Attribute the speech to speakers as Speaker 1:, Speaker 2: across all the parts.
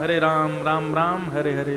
Speaker 1: हरे राम राम राम हरे हरे।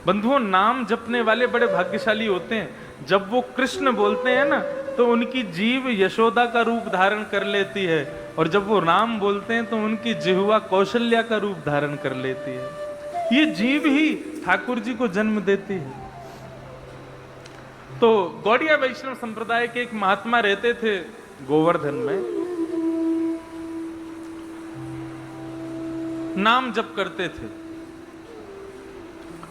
Speaker 1: बंधुओं, नाम जपने वाले बड़े भाग्यशाली होते हैं। जब वो कृष्ण बोलते हैं ना, तो उनकी जीभ यशोदा का रूप धारण कर लेती है, और जब वो राम बोलते हैं तो उनकी जिह्वा कौशल्या का रूप धारण कर लेती है। ये जीभ ही ठाकुर जी को जन्म देती है। तो गौड़िया वैष्णव संप्रदाय के एक महात्मा रहते थे गोवर्धन में, नाम जप करते थे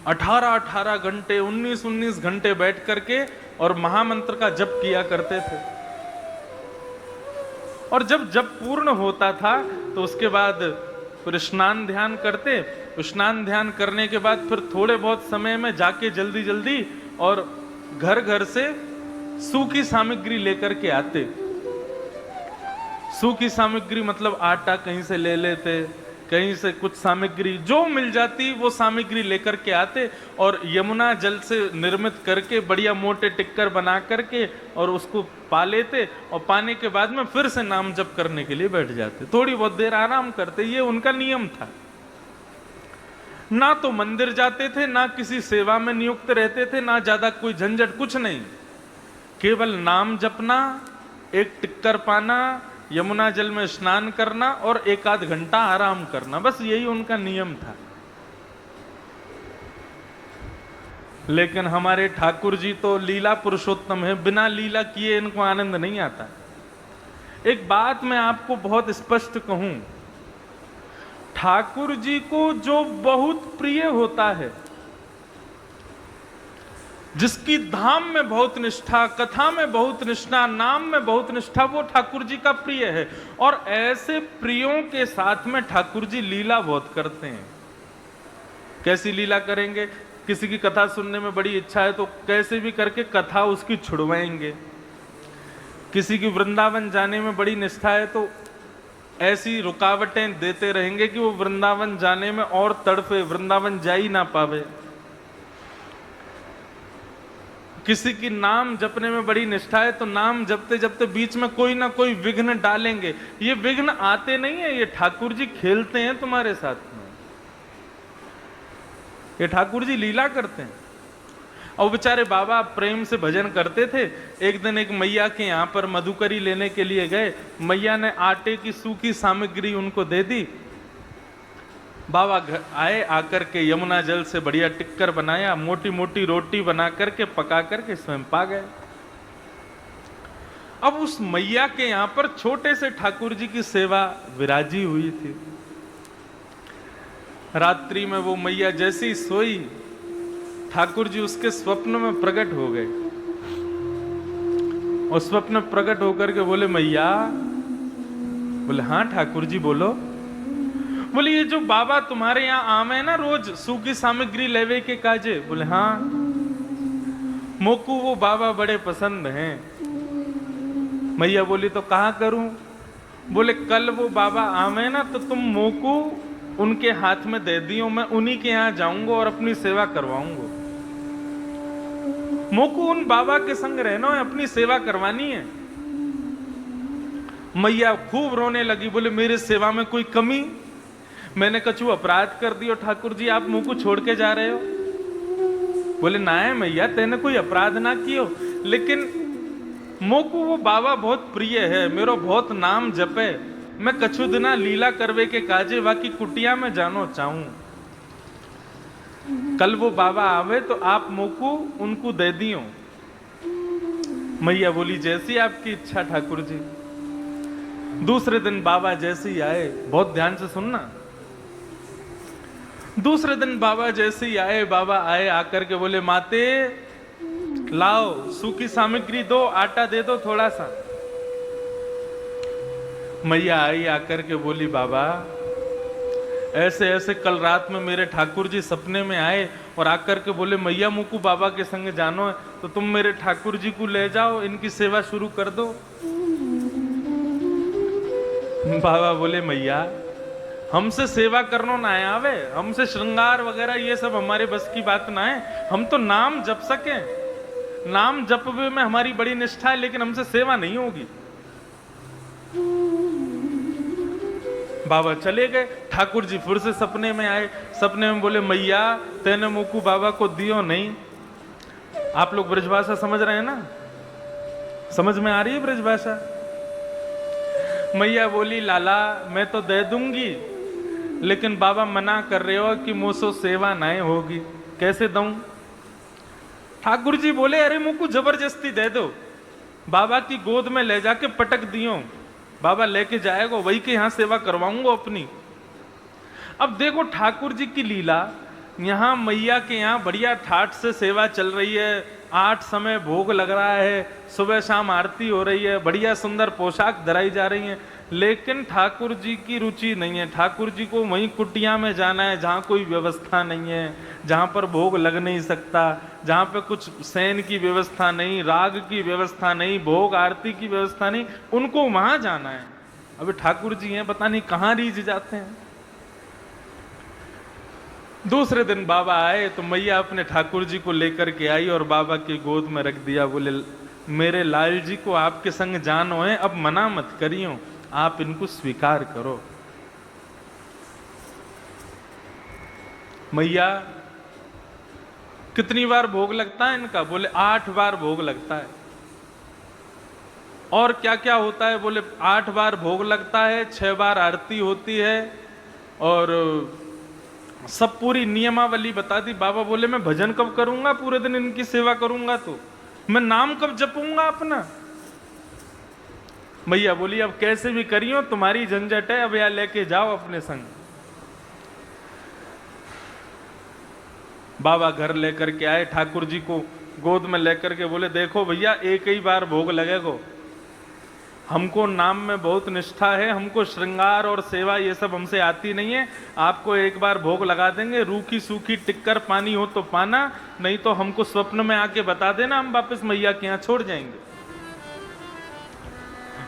Speaker 1: 18-18 घंटे, 19-19 घंटे बैठ करके, और महामंत्र का जप किया करते थे। और जब जप पूर्ण होता था तो उसके बाद फिर स्नान ध्यान करते। स्नान ध्यान करने के बाद फिर थोड़े बहुत समय में जाके जल्दी जल्दी और घर घर से सूखी सामग्री लेकर के आते। सूखी सामग्री मतलब आटा कहीं से ले लेते, कहीं से कुछ सामग्री जो मिल जाती वो सामग्री लेकर के आते, और यमुना जल से निर्मित करके बढ़िया मोटे टिक्कर बना करके और उसको पा लेते, और पाने के बाद में फिर से नाम जप करने के लिए बैठ जाते। थोड़ी बहुत देर आराम करते, ये उनका नियम था। ना तो मंदिर जाते थे, ना किसी सेवा में नियुक्त रहते थे, ना ज्यादा कोई झंझट, कुछ नहीं। केवल नाम जपना, एक टिक्कर पाना, यमुना जल में स्नान करना और 1-8 घंटा आराम करना, बस यही उनका नियम था। लेकिन हमारे ठाकुर जी तो लीला पुरुषोत्तम है, बिना लीला किए इनको आनंद नहीं आता। एक बात मैं आपको बहुत स्पष्ट कहूं, ठाकुर जी को जो बहुत प्रिय होता है, जिसकी धाम में बहुत निष्ठा, कथा में बहुत निष्ठा, नाम में बहुत निष्ठा, वो ठाकुर जी का प्रिय है। और ऐसे प्रियों के साथ में ठाकुर जी लीला बहुत करते हैं। कैसी लीला करेंगे? किसी की कथा सुनने में बड़ी इच्छा है तो कैसे भी करके कथा उसकी छुड़वाएंगे। किसी की वृंदावन जाने में बड़ी निष्ठा है तो ऐसी रुकावटें देते रहेंगे कि वो वृंदावन जाने में और तड़फे, वृंदावन जा ही ना पावे। किसी की नाम जपने में बड़ी निष्ठा है तो नाम जपते जपते बीच में कोई ना कोई विघ्न डालेंगे। ये विघ्न आते नहीं है, ये ठाकुर जी खेलते हैं तुम्हारे साथ में, ये ठाकुर जी लीला करते हैं। और बेचारे बाबा प्रेम से भजन करते थे। एक दिन एक मैया के यहाँ पर मधुकरी लेने के लिए गए, मैया ने आटे की सूखी सामग्री उनको दे दी। बाबा आए, आकर के यमुना जल से बढ़िया टिक्कर बनाया, मोटी मोटी रोटी बना करके पका करके स्वयं पा गए। अब उस मैया के यहां पर छोटे से ठाकुर जी की सेवा विराजी हुई थी। रात्रि में वो मैया जैसी सोई, ठाकुर जी उसके स्वप्न में प्रकट हो गए, और स्वप्न प्रकट होकर के बोले मैया। बोले हाँ ठाकुर जी बोलो। बोले ये जो बाबा तुम्हारे यहाँ आम है ना रोज सूखी सामग्री लेवे के काजे। बोले हाँ, मोकू वो बाबा बड़े पसंद हैं। मैया बोली तो कहाँ करूं? बोले कल वो बाबा आम है ना तो तुम मोकू उनके हाथ में दे दियो, मैं उन्हीं के यहाँ जाऊंगा और अपनी सेवा करवाऊंगा। मोकू उन बाबा के संग रहना है, अपनी सेवा करवानी है। मैया खूब रोने लगी, बोले मेरे सेवा में कोई कमी? मैंने कछु अपराध कर दियो ठाकुर जी, आप मुंह को छोड़ के जा रहे हो? बोले ना है मैया, तेने कोई अपराध ना कियो, लेकिन मोकू वो बाबा बहुत प्रिय है, मेरो बहुत नाम जपे, मैं कछु दिना लीला करवे के काजे बाकी कुटिया में जानो चाहूं। कल वो बाबा आवे तो आप मोकू उनको दे दियो। मैया बोली जैसी आपकी इच्छा ठाकुर जी। दूसरे दिन बाबा जैसे ही आए, बहुत ध्यान से सुनना, दूसरे दिन बाबा जैसे ही आए, बाबा आए आकर के बोले माते लाओ सूखी सामग्री दो, आटा दे दो थोड़ा सा। मैया आई आकर के बोली बाबा ऐसे ऐसे कल रात में मेरे ठाकुर जी सपने में आए और आकर के बोले मैया मुकू बाबा के संग जानो है तो तुम मेरे ठाकुर जी को ले जाओ, इनकी सेवा शुरू कर दो। बाबा बोले मैया हमसे सेवा करनो ना आवे, हमसे श्रृंगार वगैरह ये सब हमारे बस की बात ना है, हम तो नाम जप सके, नाम जपवे में हमारी बड़ी निष्ठा है, लेकिन हमसे सेवा नहीं होगी। बाबा चले गए। ठाकुर जी फिर से सपने में आए। सपने में बोले, मैया तेने मुकु बाबा को दियो नहीं। आप लोग ब्रजभाषा समझ रहे हैं ना? समझ में आ रही है ब्रजभाषा? मैया बोली, लाला मैं तो दे दूंगी, लेकिन बाबा मना कर रहे हो कि मुझसे सेवा नहीं होगी, कैसे दूं? ठाकुर जी बोले, अरे मुझको जबरदस्ती दे दो, बाबा की गोद में ले जाके पटक दियो, बाबा लेके जाएगा, वही के यहां सेवा करवाऊंगा अपनी। अब देखो ठाकुर जी की लीला, यहाँ मैया के यहाँ बढ़िया ठाठ से सेवा चल रही है, 8 समय भोग लग रहा है, सुबह शाम आरती हो रही है, बढ़िया सुंदर पोशाक धराई जा रही है, लेकिन ठाकुर जी की रुचि नहीं है। ठाकुर जी को वहीं कुटिया में जाना है जहाँ कोई व्यवस्था नहीं है, जहाँ पर भोग लग नहीं सकता, जहाँ पे कुछ शयन की व्यवस्था नहीं, राग की व्यवस्था नहीं, भोग आरती की व्यवस्था नहीं, उनको वहां जाना है। अभी ठाकुर जी हैं, पता नहीं कहाँ रीझ जाते हैं। दूसरे दिन बाबा आए तो मैया अपने ठाकुर जी को लेकर के आई और बाबा की गोद में रख दिया। बोले, मेरे लाल जी को आपके संग जानो है, अब मना मत करियो, आप इनको स्वीकार करो। मैया कितनी बार भोग लगता है इनका? बोले 8 बार भोग लगता है। और क्या क्या होता है? बोले 8 बार भोग लगता है, 6 बार आरती होती है, और सब पूरी नियमावली बता दी। बाबा बोले, मैं भजन कब करूंगा? पूरे दिन इनकी सेवा करूंगा तो मैं नाम कब जपूंगा अपना? मैया बोली, अब कैसे भी करियो, तुम्हारी झंझट है, अब यहां लेके जाओ अपने संग। बाबा घर लेकर के आए, ठाकुर जी को गोद में लेकर के बोले, देखो भैया एक ही बार भोग लगेगा, हमको नाम में बहुत निष्ठा है, हमको श्रृंगार और सेवा ये सब हमसे आती नहीं है, आपको एक बार भोग लगा देंगे, रूखी सूखी टिक्कर पानी हो तो पाना, नहीं तो हमको स्वप्न में आके बता देना, हम वापस मैया के यहाँ छोड़ जाएंगे।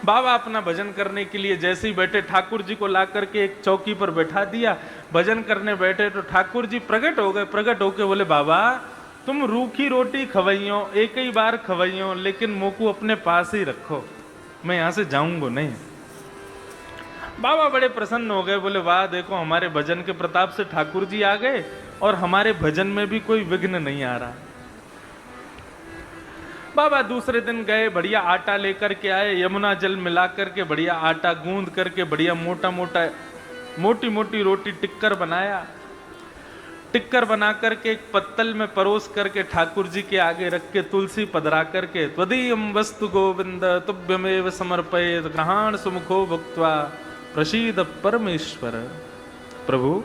Speaker 1: बाबा अपना भजन करने के लिए जैसे ही बैठे, ठाकुर जी को ला करके एक चौकी पर बैठा दिया, भजन करने बैठे तो ठाकुर जी प्रकट हो गए। प्रकट होके बोले, बाबा तुम रूखी रोटी खवाइयो, एक ही बार खवाइयो, लेकिन मोकू अपने पास ही रखो, मैं यहां से जाऊंगा नहीं। बाबा बड़े प्रसन्न हो गए, बोले, वाह देखो हमारे भजन के प्रताप से ठाकुर जी आ गए और हमारे भजन में भी कोई विघ्न नहीं आ रहा। बाबा दूसरे दिन गए, बढ़िया आटा लेकर के आए, यमुना जल मिला करके बढ़िया आटा गूंद करके बढ़िया मोटा मोटा मोटी मोटी रोटी टिक्कर बनाया। टिक्कर बना करके एक पत्तल में परोस करके ठाकुर जी के आगे रख के तुलसी पधरा करके, त्वदीयं वस्तु गोविंद तुभ्यमेव समर्पयेत् ग्रहाण सुमुखो भुक्त्वा प्रसीद परमेश्वर। प्रभु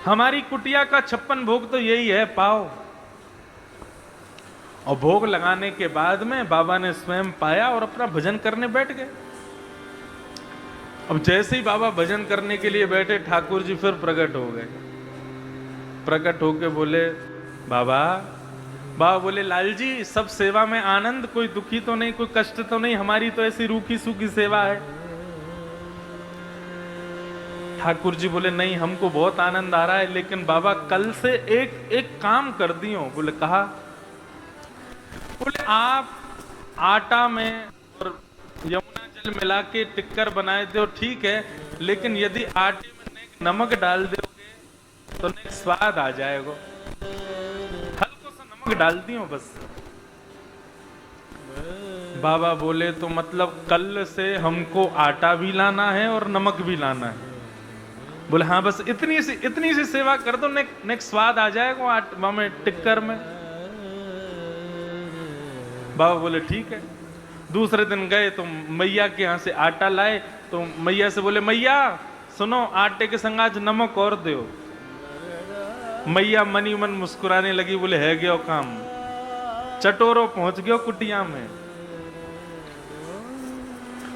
Speaker 1: हमारी कुटिया का 56 भोग तो यही है, पाओ। और भोग लगाने के बाद में बाबा ने स्वयं पाया और अपना भजन करने बैठ गए। अब जैसे ही बाबा भजन करने के लिए बैठे, ठाकुर जी फिर प्रकट हो गए। प्रकट होके बोले, बाबा बोले, लाल जी सब सेवा में आनंद, कोई दुखी तो नहीं, कोई कष्ट तो नहीं, हमारी तो ऐसी रूखी सूखी सेवा है। ठाकुर जी बोले, नहीं हमको बहुत आनंद आ रहा है, लेकिन बाबा कल से एक काम कर दियो। बोले, कहा? बोले, आप आटा में और यमुना जल मिला के टिक्कर बनाए दो, ठीक है, लेकिन यदि आटे में नमक डाल दोगे तो स्वाद आ जाएगा, हल्का सा नमक डाल दियो बस। बाबा बोले, तो मतलब कल से हमको आटा भी लाना है और नमक भी लाना है? बोले, हाँ बस इतनी सी सेवा कर दो, नेक्स्ट स्वाद आ जाएगा आटा में टिक्कर में। बाबा बोले, ठीक है। दूसरे दिन गए तो मैया के यहाँ से आटा लाए, तो मैया से बोले, मैया सुनो, आटे के संग आज नमक और दो। मैया मनी मन मुस्कुराने लगी, बोले, है गयो काम, चटोरो पहुंच गयो कुटिया में।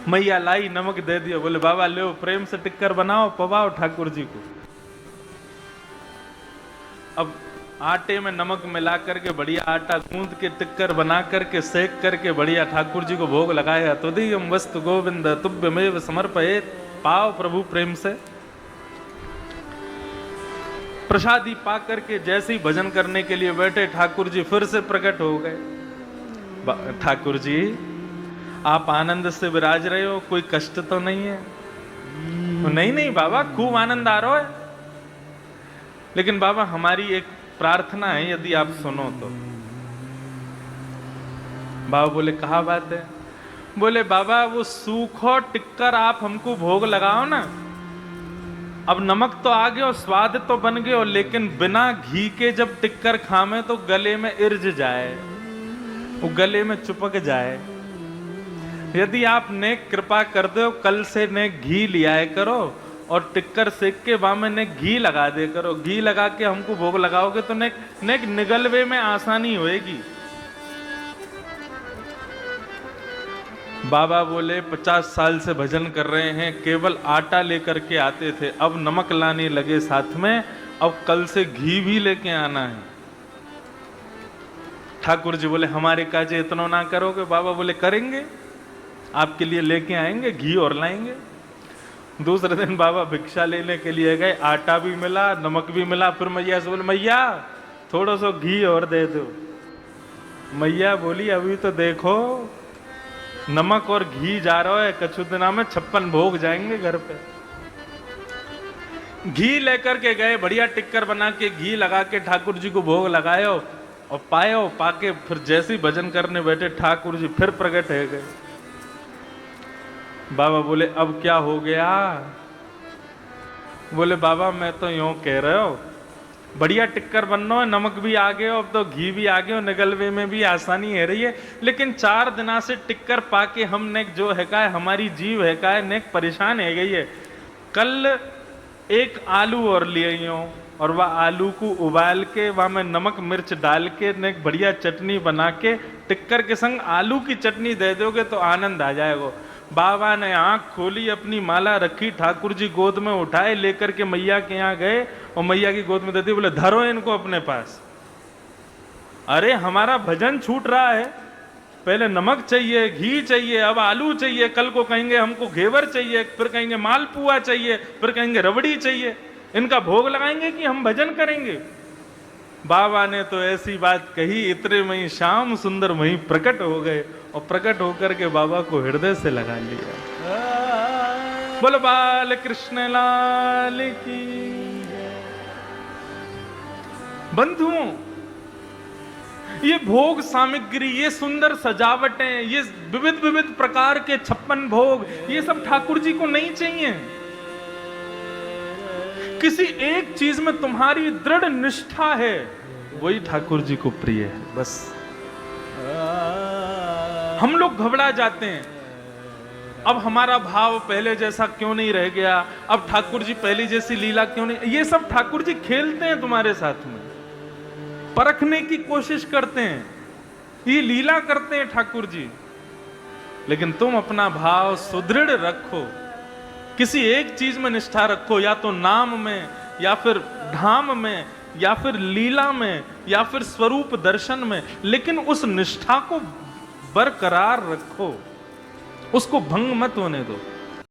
Speaker 1: मैया लाई, नमक दे दियो। बोले, बाबा ले प्रेम से टिक्कर बनाओ, पवाओ ठाकुर जी को। अब आटे में नमक मिला करके बढ़िया आटा गूंद के टिक्कर बना करके सेक करके बढ़िया ठाकुर जी को भोग लगाया। त्वदीयं वस्तु गोविंद तुभ्यमेव समर्पयेत्, पाओ प्रभु प्रेम से। प्रसादी पा करके जैसे ही भजन करने के लिए बैठे, ठाकुर जी फिर से प्रकट हो गए। ठाकुर जी आप आनंद से विराज रहे हो, कोई कष्ट तो नहीं है? नहीं नहीं बाबा, खूब आनंद आ रहा है, लेकिन बाबा हमारी एक प्रार्थना है, यदि आप सुनो तो। बाबा बोले कहा बात है? बोले बाबा वो सूखो टिक्कर आप हमको भोग लगाओ ना, अब नमक तो आ गया और स्वाद तो बन गया, लेकिन बिना घी के जब टिक्कर खामे तो गले में इर्ज जाए, वो गले में चिपक जाए। यदि आप ने कृपा कर दो, कल से ने घी लिया करो और टिक्कर सेक के वामे ने घी लगा दे करो, घी लगा के हमको भोग लगाओगे तो ने निगलवे में आसानी होएगी। बाबा बोले 50 साल से भजन कर रहे हैं, केवल आटा लेकर के आते थे, अब नमक लाने लगे साथ में, अब कल से घी भी लेके आना है। ठाकुर जी बोले हमारे काजे इतना ना करोगे? बाबा बोले करेंगे, आपके लिए लेके आएंगे, घी और लाएंगे। दूसरे दिन बाबा भिक्षा लेने के लिए गए, आटा भी मिला, नमक भी मिला। फिर मैया से बोले मैया थोड़ा सा घी और दे दो। मैया बोली अभी तो देखो नमक और घी जा रहा है, कछु दिना में 56 भोग जाएंगे घर पे। घी लेकर के गए, बढ़िया टिक्कर बना के घी लगा के ठाकुर जी को भोग लगायो और पायो, पाके फिर जैसे ही भजन करने बैठे ठाकुर जी फिर प्रकट है गए। बाबा बोले अब क्या हो गया? बोले बाबा मैं तो यूं कह रहे हो, बढ़िया टिक्कर बनना है, नमक भी आ गया, अब तो घी भी आ गया, निगलवे में भी आसानी है रही है, लेकिन 4 दिना से टिक्कर पाके हमने जो है का हमारी जीव है का ने परेशान है गई है। कल एक आलू और लिए और वह आलू को उबाल के वह में नमक मिर्च डाल के ने बढ़िया चटनी बना के टिक्कर के संग आलू की चटनी दे दोगे तो आनंद आ जाएगा। बाबा ने आंख खोली, अपनी माला रखी, ठाकुर जी गोद में उठाए, लेकर के मैया के यहाँ गए और मैया की गोद में दे दी। बोले धरो इनको अपने पास। अरे हमारा भजन छूट रहा है, पहले नमक चाहिए, घी चाहिए, अब आलू चाहिए, कल को कहेंगे हमको घेवर चाहिए, फिर कहेंगे मालपुआ चाहिए, फिर कहेंगे रबड़ी चाहिए, इनका भोग लगाएंगे कि हम भजन करेंगे? बाबा ने तो ऐसी बात कही, इतने में ही श्याम सुंदर वहीं प्रकट हो गए और प्रकट होकर के बाबा को हृदय से लगा लिया। बोलो बाल कृष्ण लाल की। बंधुओं, ये भोग सामग्री, ये सुंदर सजावटें, ये विविध विविध प्रकार के 56 भोग, ये सब ठाकुर जी को नहीं चाहिए। किसी एक चीज में तुम्हारी दृढ़ निष्ठा है, वही ठाकुर जी को प्रिय है। बस हम लोग घबरा जाते हैं, अब हमारा भाव पहले जैसा क्यों नहीं रह गया, अब ठाकुर जी पहले जैसी लीला क्यों नहीं। ये सब ठाकुर जी खेलते हैं तुम्हारे साथ में, परखने की कोशिश करते हैं, ये लीला करते हैं ठाकुर जी। लेकिन तुम अपना भाव सुदृढ़ रखो, किसी एक चीज में निष्ठा रखो, या तो नाम में, या फिर धाम में, या फिर लीला में, या फिर स्वरूप दर्शन में, लेकिन उस निष्ठा को बरकरार रखो, उसको भंग मत होने दो।